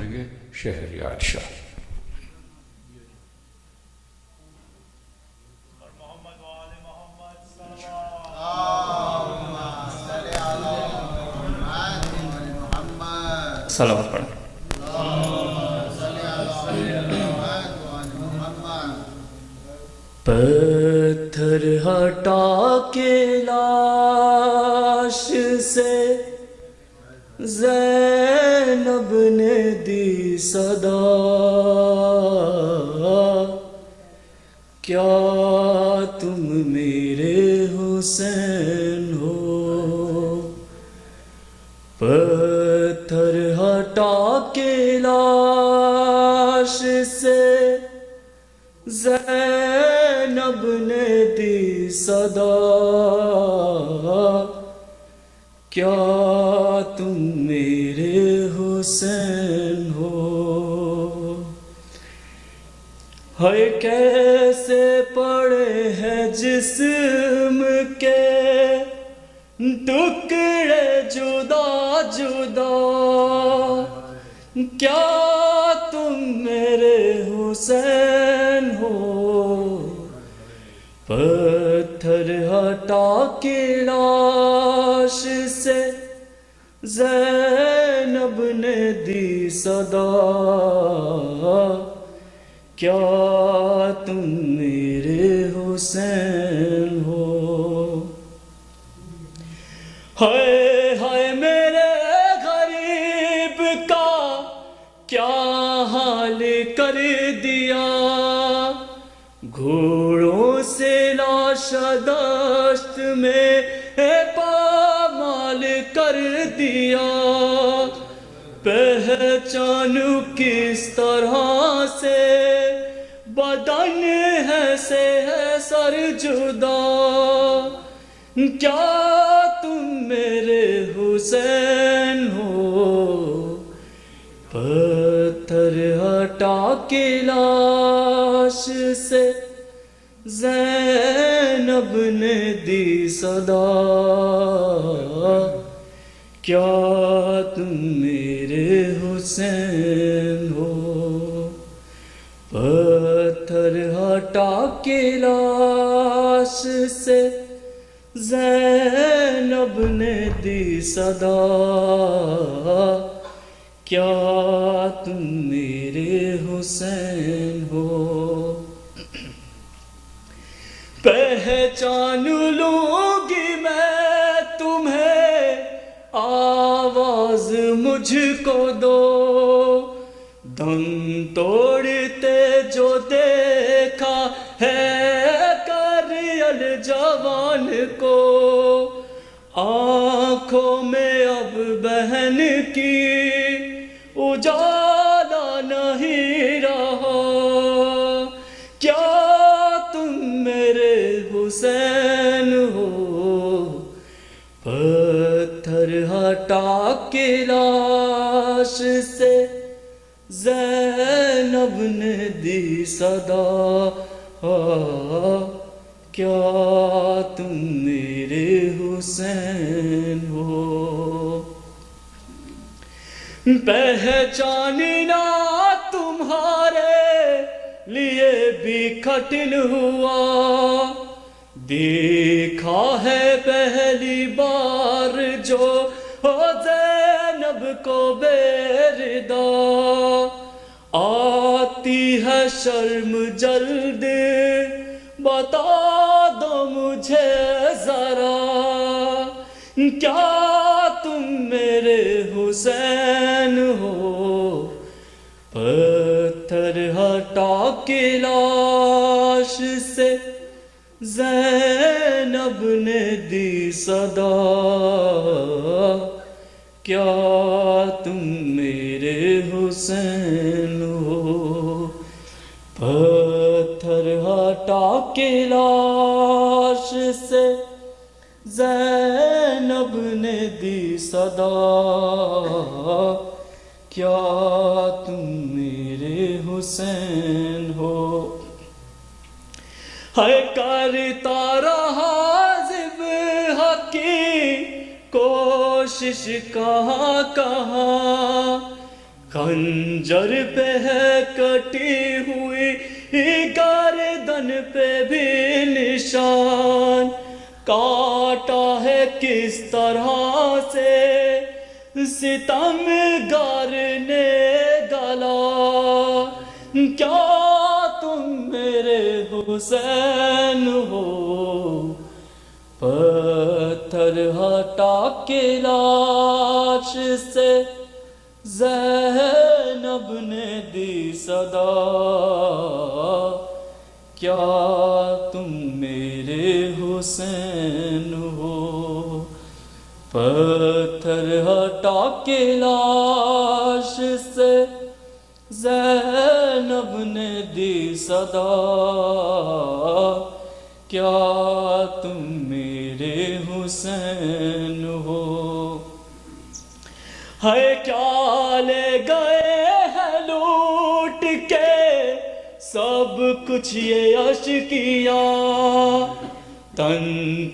کریں گے شہریار شاہ۔ صلوات پڑھیں۔ پتھر ہٹا کے لاش سے زینب نے دی صدا، کیا تم میرے حسین ہو؟ پتھر ہٹا کے لاش سے زینب نے دی صدا، کیا تم میرے حسین ہو؟ ہے کیسے پڑے ہیں جسم کے ٹکڑے جدا جدا، کیا تم میرے حسین ہو؟ پتھر ہٹا کے لاش سے زینب نے دی صدا، کیا تم میرے حسین ہو؟ ہائے ہائے میرے غریب کا کیا حال کر دیا، گھوڑوں سے لاش دشت میں پامال کر دیا، پہچانو کس طرح سے بدن ہے سے ہے سر جدا، کیا تم میرے حسین ہو؟ پتھر ہٹا کے لاش سے زینب نے دی صدا، کیا تم میرے حسین ہو؟ پتھر ہٹا کے لاش سے زینب نے دی صدا، کیا تم میرے حسین ہو؟ پہچان لوں گی میں تمہیں، آواز مجھ کو دو، دم توڑتے جو دیکھا ہے کریل جوان کو، آنکھوں میں اب بہن کی اجالا نہیں رہا، کیا تم میرے حسین ہو؟ پتھر ہٹا کے لاش سے زینب نے دی صدا، کیا تم میرے حسین ہو؟ پہچاننا تمہارے لیے بھی کٹھن ہوا، دیکھا ہے پہلی بار جو زینب کو بے ردا، آتی ہے شرم جلد بتا دو مجھے ذرا، کیا تم میرے حسین ہو؟ پتھر ہٹا کے لاش سے زینب نے دی صدا، کیا تم میرے حسین ہو؟ پتھر ہٹا کے لاش سے زینب نے دی صدا، کیا تم میرے حسین ہو؟ ہے کرتا رہا ذبح کی کوشش کہاں کہاں، خنجر پہ ہے کٹی ہوئی گردن پہ بھی نشان، کاٹا ہے کس طرح سے ستم گر نے گلا، کیا تم میرے حسین ہو؟ پتھر ہٹا کے لاش سے زینب نے دی صدا، کیا تم میرے حسین ہو؟ پتھر ہٹا کے لاش سے زینب نے دی صدا، کیا تم میرے حسین ہو؟ ہے کیا لے گئے ہیں لوٹ کے سب کچھ یہ اشکیا، تن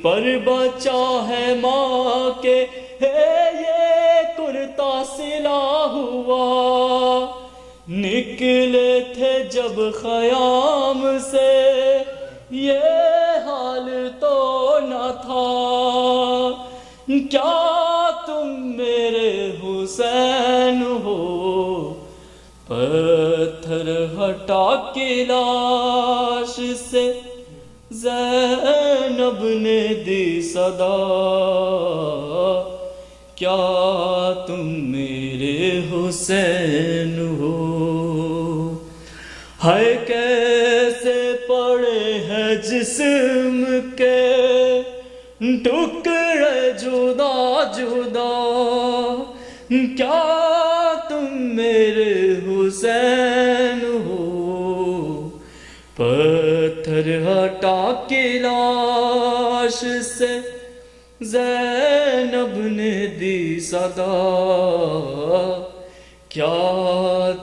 پر بچا ہے ماں کے ہے یہ کرتا سلا ہوا، نکلے تھے جب خیام سے یہ حال تو نہ تھا، کیا تم میرے حسین ہو؟ پتھر ہٹا کے لاش سے زینب نے دی صدا، کیا تم میرے حسین ہو؟ ہے کیسے پڑے ہیں جسم کے ٹکڑے جدا جدا، کیا تم میرے حسین ہو؟ پتھر ہٹا کے لاش سے زینب نے دی صدا، کیا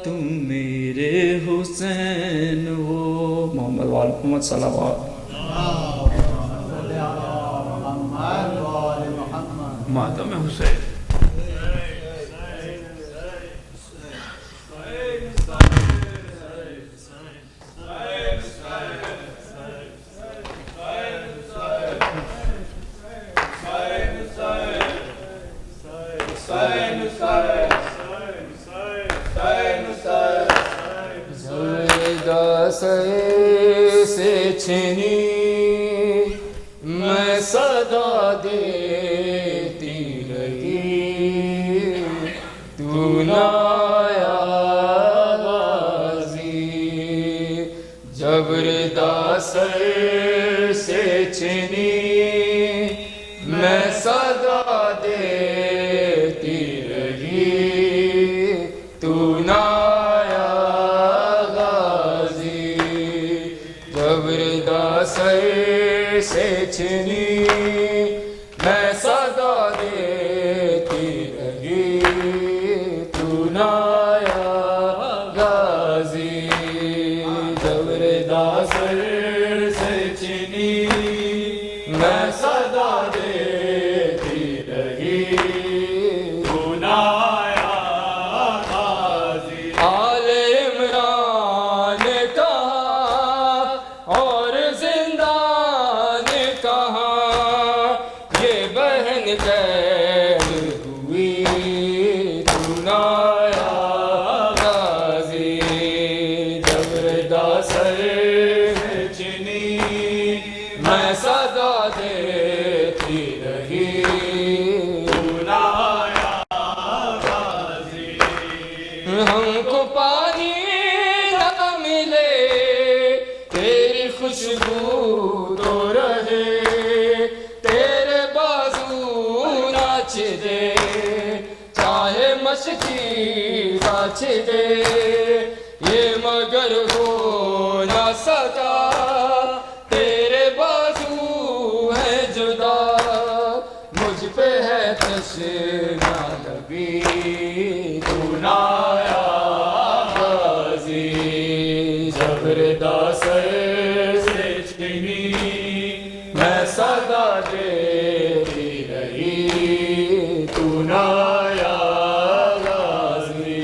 تم میرے حسین ہو؟ محمد وآل محمد صلی اللہ علیہ وسلم۔ ماتم حسین سے چھنی میں صدا دیتی رہی، تو نہ آیا غازی، جب ردا سر سے چھنی میں صدا دیتی رہی، تو نہ سر سے چھنی میں صدا دیتی رہی، تو نہ آیا غازی، جب ردا سر سے چھنی میں صدا دیتی رہی، تو نہ آیا غازی۔ آل عمران کہا اور قید ہوئی، تو نہ آیا غازی، جب ردا سر سے چھنی میں صدا دیتی رہی، تو نہ آیا غازی۔ ہم کو پانی نہ ملے تیری خوشبو تو رہے، دے چاہے مشکی گاچھ دے، یہ مگر ہو نہ سکا، تیرے بازو ہے جدا، مجھ پہ ہے تشنا لبی، تو نہ آیا غازی، جب ردا سر سے چھنی میں صدا دیتی رہی، تو نہ آیا غازی۔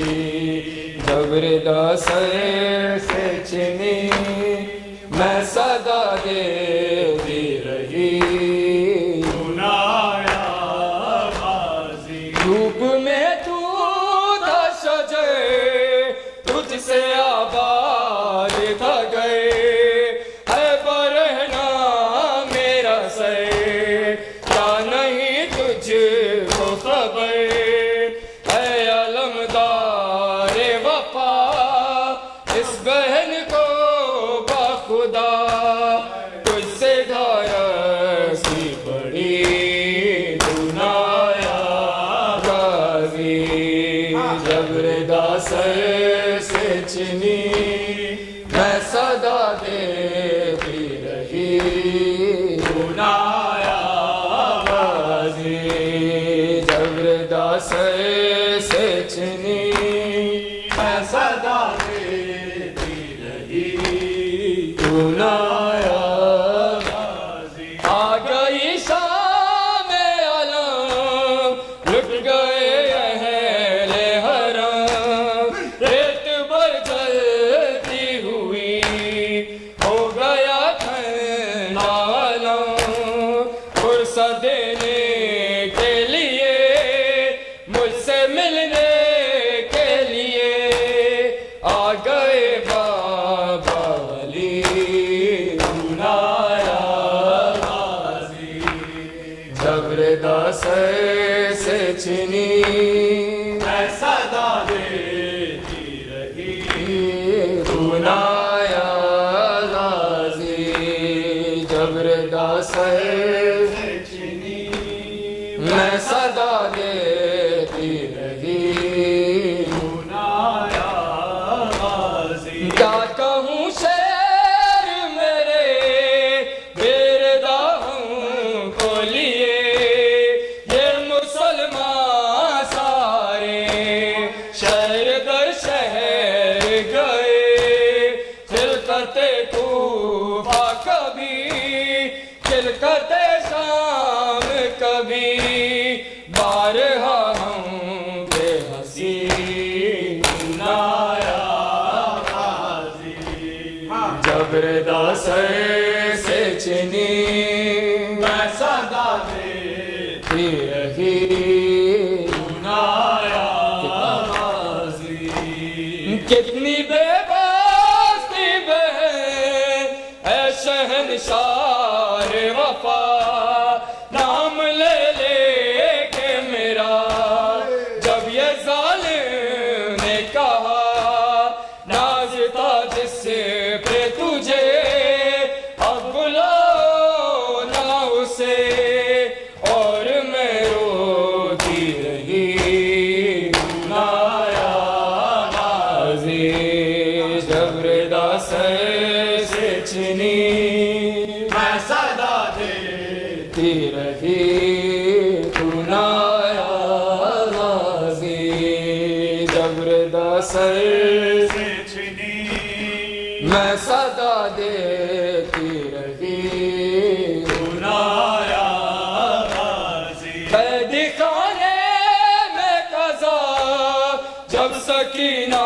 آئی شام علم لٹ گئے اہل حرم ریت پر جلتی ہوئی ہو گیا ٹھنڈا علم فرصت دینے کے لیے مجھ سے ملنے کے لیے آ گئے بابا علی بلایا غازی زبردست سے چنی میں صدا دیتی رہی بلایا غازی زبردست سے چنی میں صدا دیتی رہی بنایا غازی کیا کہوں شعر میرے بیرداہوں کو لیے یہ مسلمان سارے شہر در شہر گئے خلقت کوفہ کبھی خلقت شام کبھی بارہا ہم بے حسین بنایا غازی زبردست سے چنی میں صدا دیتی رہی بنایا غازی کتنی بے باستی بہن اے شہنشار وفا نام لے لے کے میرا جب یہ ظالم نے کہا ناز تھا جس پہ تجھے اب بلاؤ نہ اسے اور میں روتی رہی بنایا غازی زبردست سے چنی میں صدا دیتی رہی بنایا غازی زبردست سے چنی میں صدا دیتی رہی بنایا غازی قید خانے میں قضا جب سکینہ